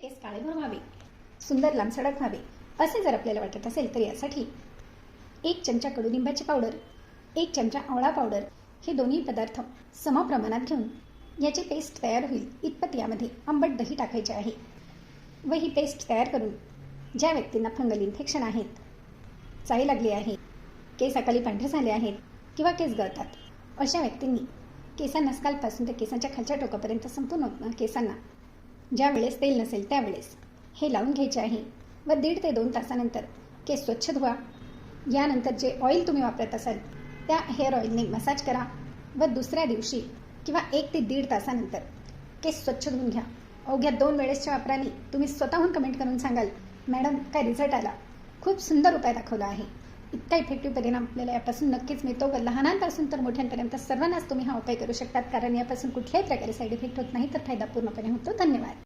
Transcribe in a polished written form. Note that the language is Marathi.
केस काळेभोर व्हावे, सुंदर लांबसडक व्हावे असे जर आपल्याला वाटत असेल तर यासाठी 1 चमचा कडुलिंबाची पावडर, 1 चमचा आवळा पावडर हे दोन्ही पदार्थ समप्रमाणात घेऊन याची पेस्ट तयार होईल इतपत यामध्ये आंबट दही टाकायचे आहे व ही पेस्ट तयार करून ज्या व्यक्तींना फंगल इन्फेक्शन आहेत, चाळी लागली आहे, केस अकाली पांढरे झाले आहेत किंवा केस गळतात अशा व्यक्तींनी केसांना स्काल्पपासून ते केसांच्या खालच्या टोकापर्यंत संपूर्ण केसांना ज्या वेळेस तेल नसेल त्यावेळेस हे लावून घ्यायचे आहे व 1.5 ते 2 तासानंतर केस स्वच्छ धुवा. यानंतर जे ऑइल तुम्ही वापरत असाल त्या हेअर ऑइलने मसाज करा व दुसऱ्या दिवशी किंवा 1 ते 1.5 तासानंतर केस स्वच्छ धुवून घ्या. अवघ्या 2 वेळेसच्या वापराने तुम्ही स्वतःहून कमेंट करून सांगाल, मॅडम काय रिझल्ट आला, खूप सुंदर उपाय दाखवला आहे. इतका इफेक्टिव्ह परिणाम आपल्याला यापासून नक्कीच मिळतो व लहानांपासून तर मोठ्यांपर्यंत सर्वांनाच तुम्ही हा उपाय करू शकतात, कारण यापासून कुठल्याही प्रकारे साईड इफेक्ट होत नाही तर फायदा पूर्णपणे होतो. धन्यवाद.